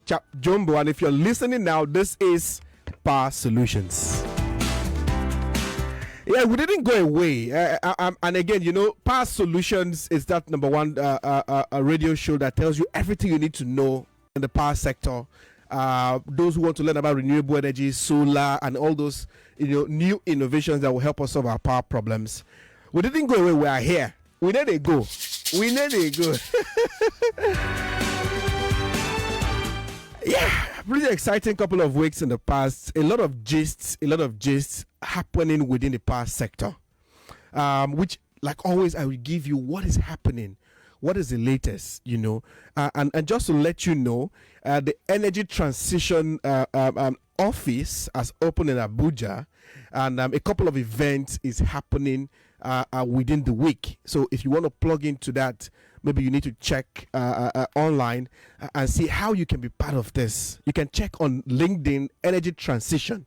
Chapp-Jumbo, and if you're listening now, this is Power Solutions. Yeah, we didn't go away. And again, Power Solutions is that number one a radio show that tells you everything you need to know in the power sector. Those who want to learn about renewable energy, solar, and all those new innovations that will help us solve our power problems. We didn't go away. We are here. We need to go. Yeah, pretty exciting couple of weeks in the past. A lot of gists happening within the power sector, which, like always, I will give you what is happening, what is the latest, and just to let you know, the Energy Transition office has opened in Abuja, and a couple of events is happening within the week. So if you want to plug into that, maybe you need to check online and see how you can be part of this. You can check on LinkedIn, Energy Transition,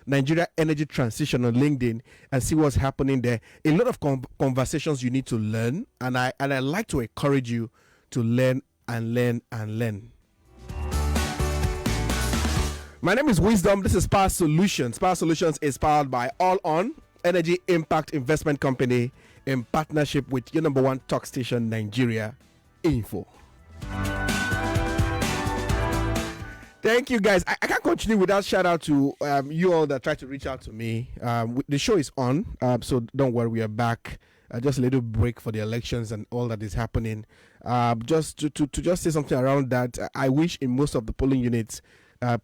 Nigeria Energy Transition on LinkedIn, and see what's happening there. A lot of conversations you need to learn, and I like to encourage you to learn and learn and learn. My name is Wisdom. This is Power Solutions. Power Solutions is powered by All On Energy Impact Investment Company in partnership with your number one talk station, Nigeria Info. Thank you, guys. I can't continue without shout out to you all that tried to reach out to me. The show is on, so don't worry, we are back. Just a little break for the elections and all that is happening. Just to just say something around that, I wish in most of the polling units,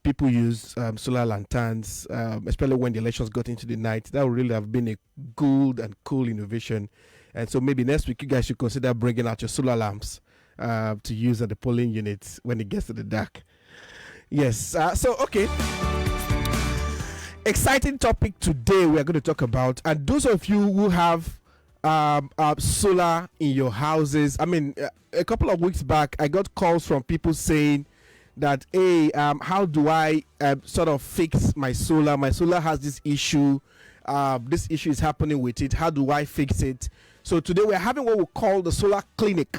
people use solar lanterns, especially when the elections got into the night. That would really have been a good and cool innovation. And so maybe next week you guys should consider bringing out your solar lamps to use at the polling units when it gets to the dark. Yes. Okay. Exciting topic today we are going to talk about. And those of you who have solar in your houses, I mean, a couple of weeks back, I got calls from people saying that, hey, how do I sort of fix my solar? My solar has this issue. This issue is happening with it. How do I fix it? So today we're having what we call the solar clinic,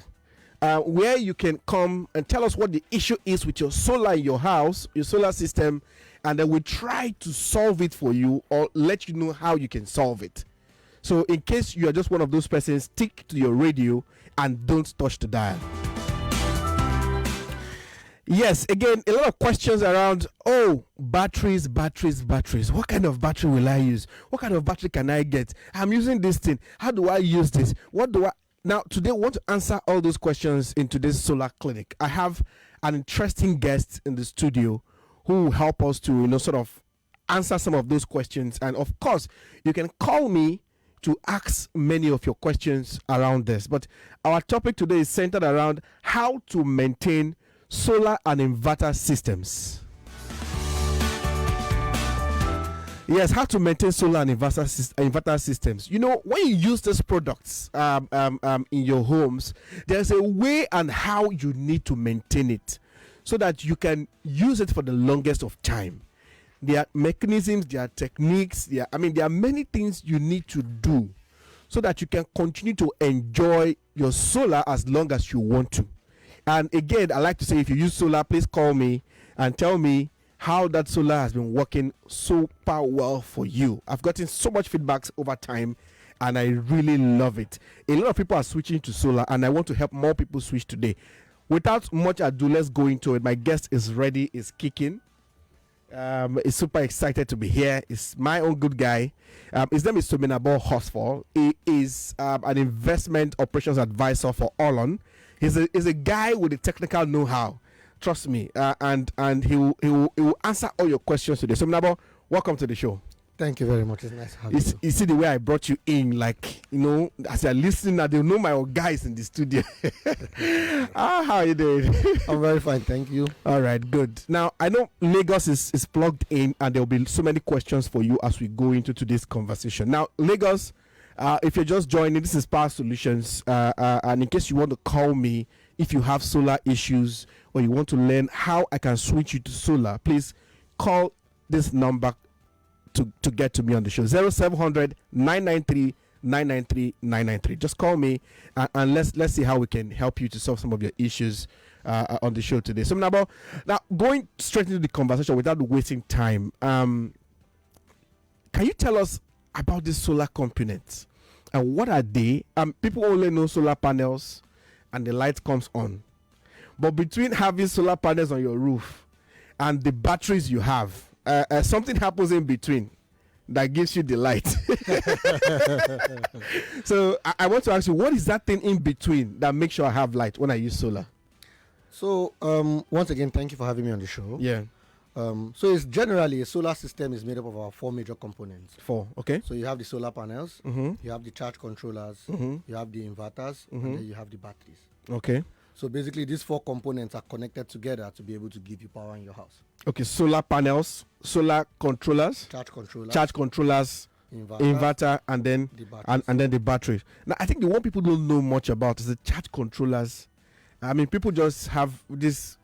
where you can come and tell us what the issue is with your solar in your house, your solar system, and then we try to solve it for you or let you know how you can solve it. So in case you are just one of those persons, stick to your radio and don't touch the dial. Yes, again, a lot of questions around, batteries. What kind of battery will I use? What kind of battery can I get? I'm using this thing. How do I use this? Now, today, we want to answer all those questions in today's solar clinic. I have an interesting guest in the studio who will help us to, sort of answer some of those questions. And of course, you can call me to ask many of your questions around this. But our topic today is centered around how to maintain solar and inverter systems. Yes, how to maintain solar and inverter systems. When you use these products in your homes, there's a way and how you need to maintain it so that you can use it for the longest of time. There are mechanisms, there are techniques, there are many things you need to do so that you can continue to enjoy your solar as long as you want to. And again, I like to say, if you use solar, please call me and tell me how that solar has been working super well for you. I've gotten so much feedback over time, and I really love it. A lot of people are switching to solar, and I want to help more people switch today. Without much ado, let's go into it. My guest is ready, is kicking. Is super excited to be here. It's my own good guy. His name is Sominabo Horsfall. He is an investment operations advisor for Allon. He's a guy with the technical know-how. Trust me, and he will answer all your questions today. Sominabo, welcome to the show. Thank you very much. It's nice having you. You see the way I brought you in, as you're listening now, they'll know my old guys in the studio. How are you doing? I'm very fine, thank you. All right, good. Now, I know Lagos is plugged in, and there'll be so many questions for you as we go into today's conversation. Now, Lagos, if you're just joining, this is Power Solutions, and in case you want to call me, if you have solar issues or you want to learn how I can switch you to solar, please call this number to get to me on the show. 0700 993 993 Just call me and let's see how we can help you to solve some of your issues on the show today. So now going straight into the conversation without wasting time, can you tell us about these solar components and what are they? People only know solar panels and the light comes on, but between having solar panels on your roof and the batteries you have, something happens in between that gives you the light. So I want to ask you, what is that thing in between that makes sure I have light when I use solar? So once again, thank you for having me on the show. Yeah. So it's generally a solar system is made up of our 4 major components. 4, okay. So you have the solar panels, you have the charge controllers, you have the inverters, and then you have the batteries. Okay. So basically, these 4 components are connected together to be able to give you power in your house. Okay, solar panels, solar controllers, charge controllers, inverter, and then the battery. Now, I think the one people don't know much about is the charge controllers. I mean, people just have this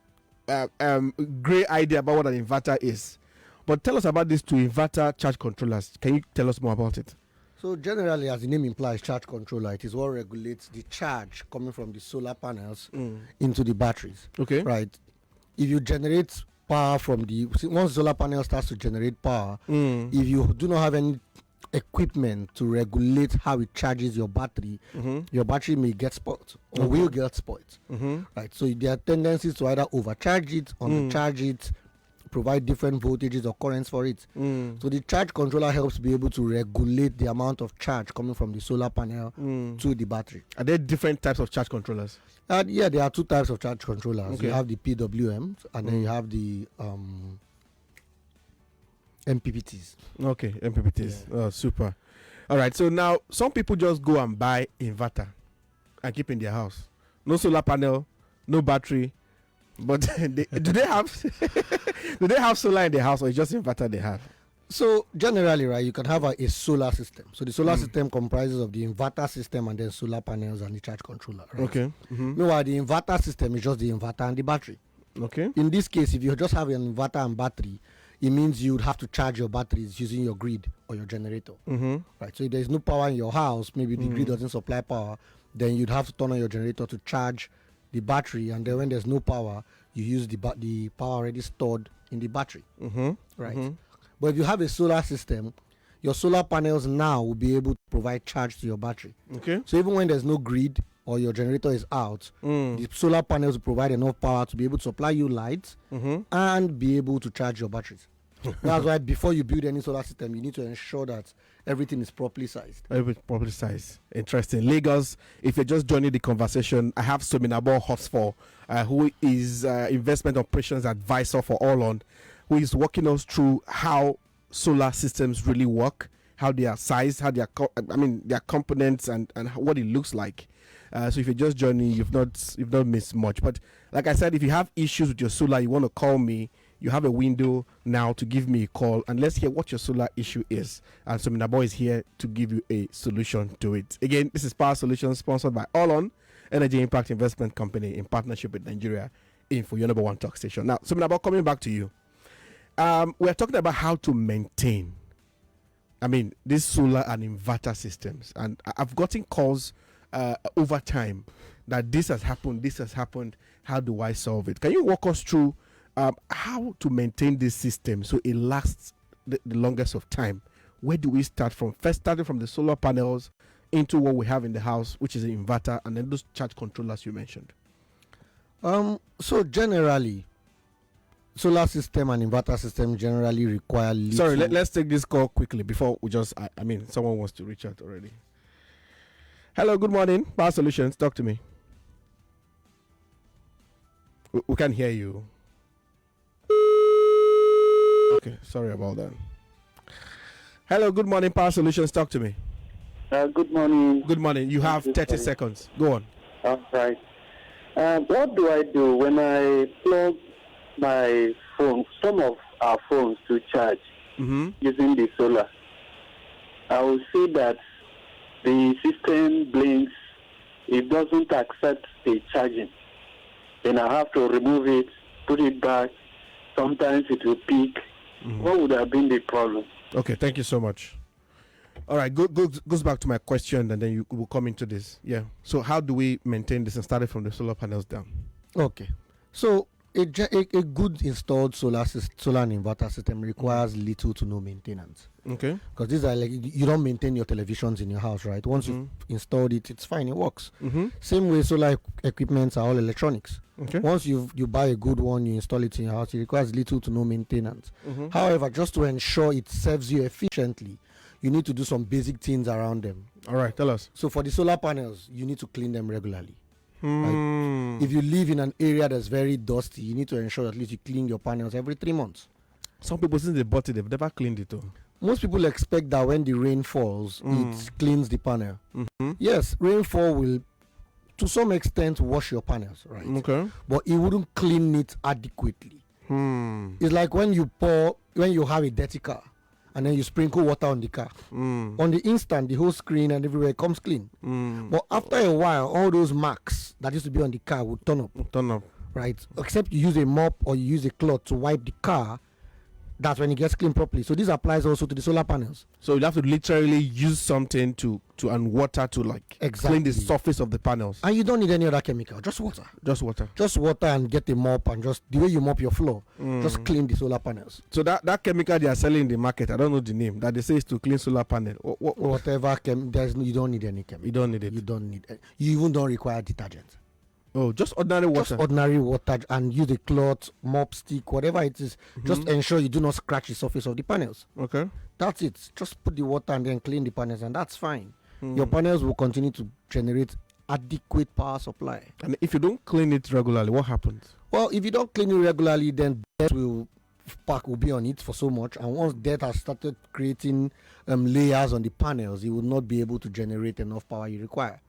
great idea about what an inverter is. But tell us about these 2 inverter charge controllers. Can you tell us more about it? So generally, as the name implies, charge controller, it is what regulates the charge coming from the solar panels into the batteries. Okay. Right. If you generate power from once solar panel starts to generate power, if you do not have any equipment to regulate how it charges your battery may get spoiled or will get spoiled. Right. So there are tendencies to either overcharge it, undercharge it, provide different voltages or currents for it. So the charge controller helps be able to regulate the amount of charge coming from the solar panel to the battery. Are there different types of charge controllers? Yeah, there are 2 types of charge controllers. Okay. You have the PWMs and then you have the MPPTs. Okay, MPPTs. Yeah. Oh, super. All right, so now some people just go and buy inverter and keep in their house. No solar panel, no battery. But do they have solar in the house, or it's just inverter they have? So generally, right, you can have a solar system. So the solar system comprises of the inverter system and then solar panels and the charge controller. Right? Okay. Meanwhile, the inverter system is just the inverter and the battery. Okay. In this case, if you just have an inverter and battery, it means you would have to charge your batteries using your grid or your generator. Right. So if there is no power in your house, maybe the grid doesn't supply power, then you'd have to turn on your generator to charge the battery, and then when there's no power, you use the power already stored in the battery. Right. But if you have a solar system, your solar panels now will be able to provide charge to your battery. Okay. So even when there's no grid or your generator is out, the solar panels will provide enough power to be able to supply you lights and be able to charge your batteries. That's why before you build any solar system, you need to ensure that everything is properly sized. Everything properly sized. Interesting. Lagos, if you're just joining the conversation, I have Sominabo Horsfall, who is investment operations advisor for Allon, who is walking us through how solar systems really work, how they are sized, how they are, their components and what it looks like. So if you're just joining, you've not missed much. But like I said, if you have issues with your solar, you want to call me. You have a window now to give me a call, and let's hear what your solar issue is. And Sominabo is here to give you a solution to it. Again, this is Power Solutions, sponsored by Allon, Energy Impact Investment Company, in partnership with Nigeria Info, your number 1 talk station. Now, Sominabo, coming back to you. We're talking about how to maintain, these solar and inverter systems. And I've gotten calls over time that this has happened. How do I solve it? Can you walk us through how to maintain this system so it lasts the longest of time? Where do we start from? First, starting from the solar panels into what we have in the house, which is an inverter, and then those charge controllers you mentioned. So generally, solar system and inverter system generally require little. Sorry, let's take this call quickly before we just, someone wants to reach out already. Hello, good morning. Power Solutions, talk to me. We can't hear you. Okay, sorry about that. Hello, good morning, Power Solutions, talk to me. Good morning. Good morning. You have 30 seconds. Go on. All right. What do I do when I plug my phone, some of our phones, to charge using the solar? I will see that the system blinks. It doesn't accept the charging. Then I have to remove it, put it back. Sometimes it will peak. What would have been the problem? Okay, thank you so much. All right, goes back to my question, and then you will come into this. Yeah. So how do we maintain this, and start it from the solar panels down? Okay. So a good installed solar and inverter system requires little to no maintenance. Okay. Because these are like, you don't maintain your televisions in your house, right? Once you've installed it, it's fine, it works. Same way solar equipments are all electronics. Okay. Once you buy a good one, you install it in your house, it requires little to no maintenance. However, just to ensure it serves you efficiently, you need to do some basic things around them. All right, tell us. So for the solar panels, you need to clean them regularly. Right? If you live in an area that's very dusty, you need to ensure at least you clean your panels every 3 months. Some people, since they bought it, they've never cleaned it. Most people expect that when the rain falls, it cleans the panel. Yes, rainfall will, to some extent, wash your panels, right? Okay. But it wouldn't clean it adequately. It's like when you have a dirty car, and then you sprinkle water on the car. On the instant, the whole screen and everywhere comes clean. But after a while, all those marks that used to be on the car will turn up. Right? Except you use a mop or you use a cloth to wipe the car. That's when it gets cleaned properly. So this applies also to the solar panels. So you have to literally use something and water to clean the surface of the panels. And you don't need any other chemical, just water. Just water. Just water, and get a mop, and just the way you mop your floor, just clean the solar panels. So that chemical they are selling in the market, I don't know the name, that they say is to clean solar panel. Whatever you don't need any chemical. You don't need it. You don't need it. You even don't require detergent. Oh, just ordinary water. Just ordinary water, and use a cloth, mop, stick, whatever it is. Just ensure you do not scratch the surface of the panels. Okay. That's it. Just put the water and then clean the panels, and that's fine. Your panels will continue to generate adequate power supply. And if you don't clean it regularly, what happens? Well, if you don't clean it regularly, then dirt will be on it for so much, and once dirt has started creating layers on the panels, it will not be able to generate enough power you require.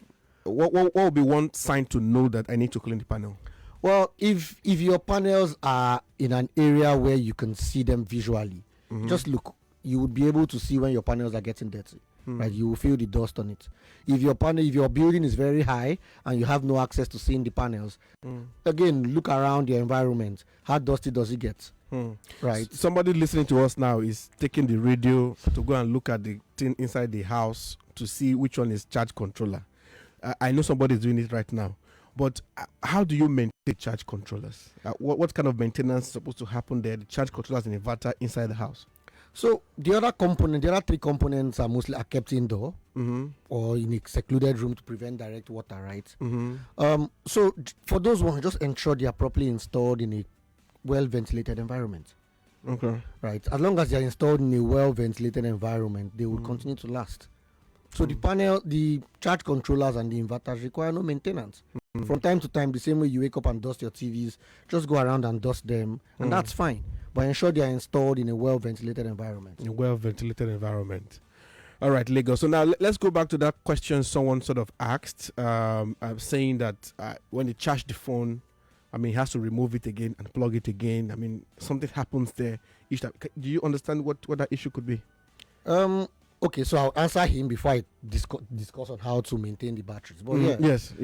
What would be one sign to know that I need to clean the panel? Well, if your panels are in an area where you can see them visually, just look. You would be able to see when your panels are getting dirty. Right? You will feel the dust on it. If your building is very high and you have no access to seeing the panels, again, look around your environment. How dusty does it get? Right. Somebody listening to us now is taking the radio to go and look at the thing inside the house to see which one is charge controller. I know somebody is doing it right now, but how do you maintain charge controllers? What kind of maintenance is supposed to happen there? The charge controllers and inverter inside the house. So the other 3 components are mostly kept indoor or in a secluded room to prevent direct water, right? So for those ones, just ensure they are properly installed in a well-ventilated environment. Okay. Right. As long as they are installed in a well-ventilated environment, they will continue to last. So the charge controllers and the inverters require no maintenance. From time to time, the same way you wake up and dust your TVs, just go around and dust them, and that's fine. But ensure they are installed in a well-ventilated environment. A well-ventilated environment. All right, Lego. So now let's go back to that question someone sort of asked, saying that when they charge the phone, he has to remove it again and plug it again. Something happens there each time. Do you understand what that issue could be? Okay, so I'll answer him before I discuss on how to maintain the batteries. But yes.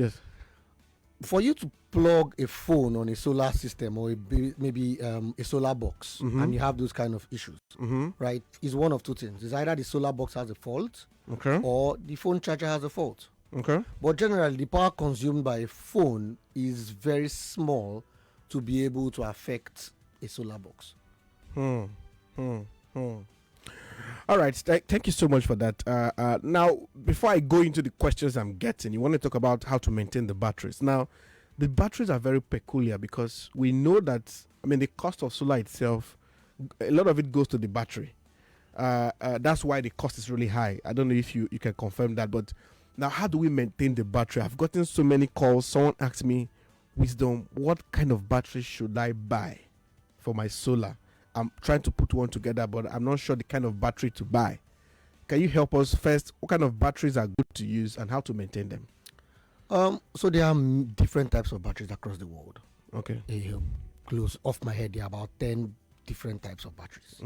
For you to plug a phone on a solar system or maybe a solar box, and you have those kind of issues, right, is one of two things. It's either the solar box has a fault, or the phone charger has a fault. Okay. But generally, the power consumed by a phone is very small to be able to affect a solar box. All right, thank you so much for that. Now, before I go into the questions I'm getting, you want to talk about how to maintain the batteries. Now, the batteries are very peculiar because we know that, the cost of solar itself, a lot of it goes to the battery. That's why the cost is really high. I don't know if you can confirm that, but now how do we maintain the battery? I've gotten so many calls. Someone asked me, Wisdom, what kind of battery should I buy for my solar? I'm trying to put one together, but I'm not sure the kind of battery to buy. Can you help us first? What kind of batteries are good to use and how to maintain them? So there are different types of batteries across the world. Okay. Close off my head, there are about 10 different types of batteries.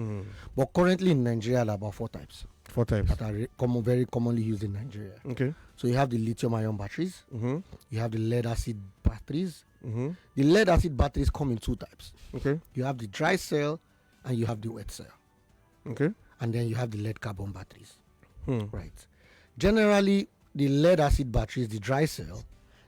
But currently in Nigeria, there are about 4 types. 4 types. That are very commonly used in Nigeria. Okay. So you have the lithium-ion batteries. You have the lead-acid batteries. The lead-acid batteries come in 2 types. Okay. You have the dry cell and you have the wet cell. Okay. And then you have the lead carbon batteries. Right. Generally, the lead acid batteries, the dry cell,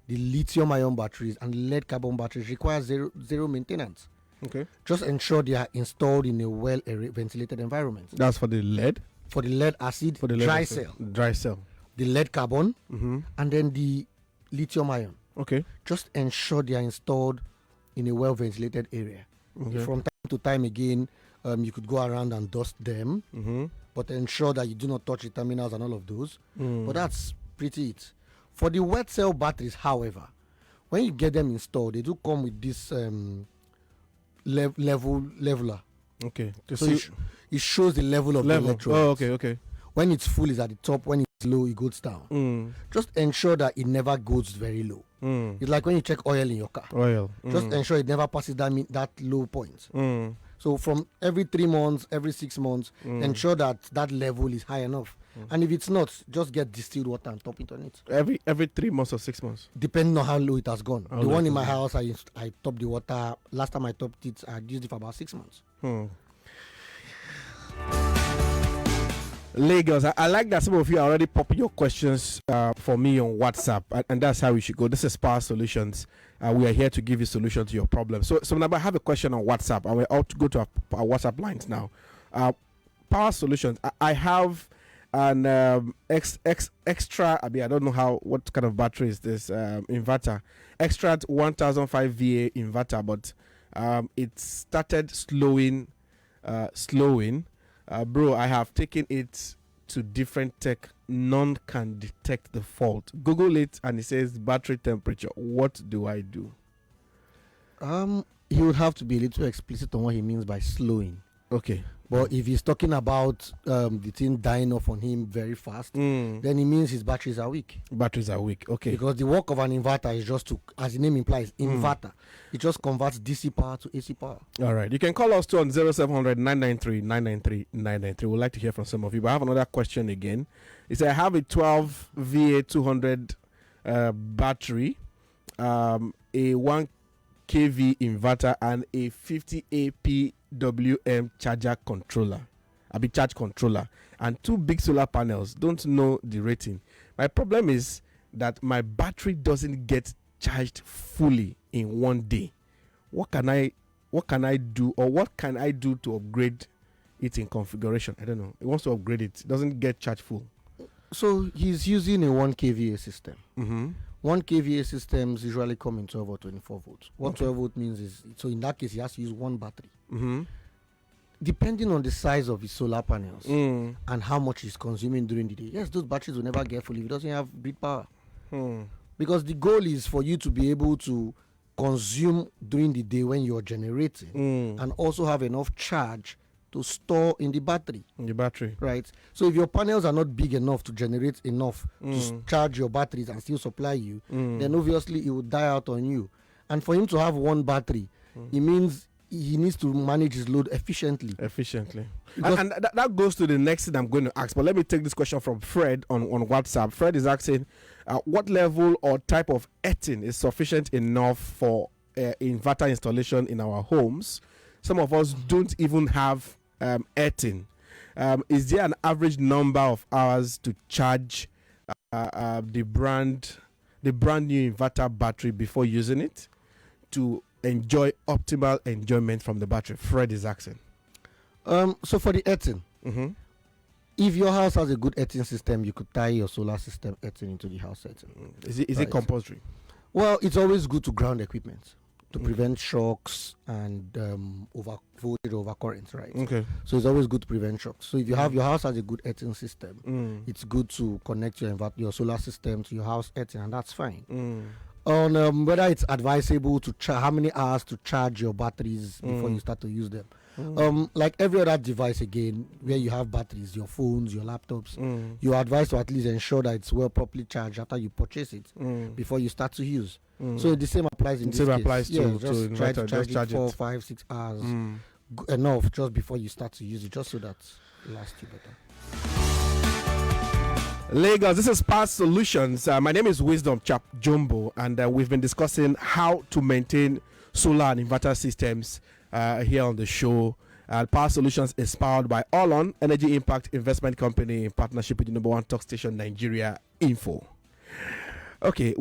the lithium ion batteries, and lead carbon batteries require zero maintenance. Okay. Just ensure they are installed in a well ventilated environment. That's for the lead? For the lead acid, for the dry cell. Dry cell. The lead carbon, and then the lithium ion. Okay. Just ensure they are installed in a well ventilated area. Okay. From time to time again, you could go around and dust them, but ensure that you do not touch the terminals and all of those. But that's pretty it. For the wet cell batteries, however, when you get them installed, they do come with this leveler. Okay. So it shows the level of the electrodes. Oh, okay. When it's full, it's at the top. When it's low, it goes down. Just ensure that it never goes very low. It's like when you check oil in your car. Just ensure it never passes that low point. So from every 3 months, every 6 months, ensure that level is high enough. And if it's not, just get distilled water and top it on it. Every 3 months or 6 months? Depending on how low it has gone. The one in my house, I topped the water. Last time I topped it, I used it for about 6 months. Lagos, I like that some of you are already popping your questions for me on WhatsApp, and that's how we should go. This is Power Solutions. We are here to give you solution to your problem. So now I have a question on WhatsApp, and we're out to go to our WhatsApp lines now. Power Solutions, I have an extra. I mean, I don't know what kind of battery is this inverter. Extra 1005 VA inverter, but it started slowing. Bro, I have taken it to different tech. None can detect the fault. Google it and it says battery temperature. What do I do? He would have to be a little explicit on what he means by slowing. Okay. But if he's talking about the thing dying off on him very fast, then it means his batteries are weak. Batteries are weak, okay. Because the work of an inverter is just to, as the name implies, inverter. It just converts DC power to AC power. All right. You can call us too on 0700 993 993 993. We'd like to hear from some of you. But I have another question again. It says, I have a 12 VA 200 battery, a 1 kV inverter, and a 50 AP WM charge controller, and 2 big solar panels. Don't know the rating. My problem is that my battery doesn't get charged fully in one day. What can I do, or what can I do to upgrade it in configuration? I don't know. It wants to upgrade it. It doesn't get charged full. So he's using a 1 kVA system. 1 kVA systems usually come in 12 or 24 volts. What 12 volt means is, so in that case, he has to use 1 battery. Depending on the size of his solar panels and how much he's consuming during the day. Yes, those batteries will never get full if it doesn't have grid power. Because the goal is for you to be able to consume during the day when you're generating and also have enough charge to store in the battery. Right? So if your panels are not big enough to generate enough to charge your batteries and still supply you, then obviously it will die out on you. And for him to have 1 battery, it means he needs to manage his load efficiently. And that goes to the next thing I'm going to ask. But let me take this question from Fred on WhatsApp. Fred is asking, what level or type of earthing is sufficient enough for inverter installation in our homes? Some of us don't even have earthing. Is there an average number of hours to charge the brand new inverter battery before using it to enjoy optimal enjoyment from the battery? Fred is asking. So for the earthing, if your house has a good earthing system, you could tie your solar system earthing into the house earthing. Is it compulsory? Well, it's always good to ground equipment to prevent shocks and voltage overcurrents, right? Okay. So it's always good to prevent shocks. So if you have your house has a good earthing system, it's good to connect your solar system to your house earthing, and that's fine. On whether it's advisable to how many hours to charge your batteries before you start to use them. Like every other device again, where you have batteries, your phones, your laptops, you're advised to at least ensure that it's well properly charged after you purchase it before you start to use. So the same applies in this case. Applies to just try to charge it 4, 5, 6 hours enough just before you start to use it, just so that it lasts you better. Lagos, this is Power Solutions. My name is Wisdom Chapp-Jumbo, and we've been discussing how to maintain solar and inverter systems here on the show. Power Solutions is powered by Allon Energy Impact Investment Company in partnership with the number one talk station, Nigeria Info. Okay,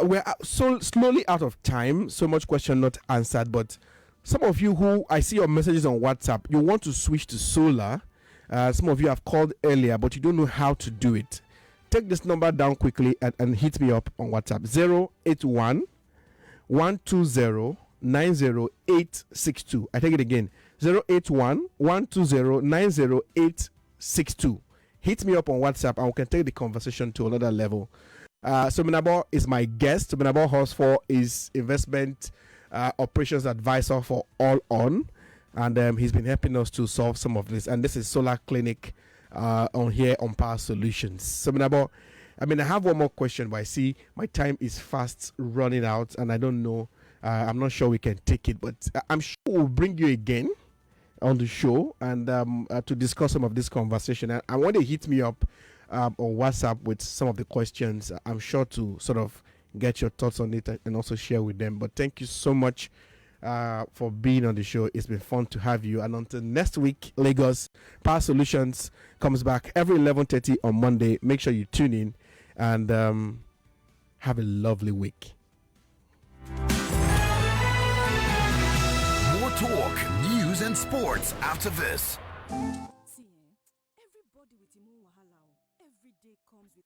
we're so slowly out of time. So much question not answered, but some of you who I see your messages on WhatsApp, you want to switch to solar. Some of you have called earlier, but you don't know how to do it. Take this number down quickly and hit me up on WhatsApp. 081 120 90862. I take it again. 081 120 90862. Hit me up on WhatsApp and we can take the conversation to another level. Sominabo is my guest. Sominabo Horsfall is investment operations advisor for All On, and he's been helping us to solve some of this. And this is Solar Clinic on here on Power Solutions. Sominabo, I have one more question, but I see my time is fast running out, and I don't know. I'm not sure we can take it, but I'm sure we'll bring you again on the show and to discuss some of this conversation. And I want to hit me up on WhatsApp with some of the questions. I'm sure to sort of get your thoughts on it and also share with them. But thank you so much for being on the show. It's been fun to have you. And until next week, Lagos, Power Solutions comes back every 11:30 on Monday. Make sure you tune in and have a lovely week. More talk, news, and sports after this.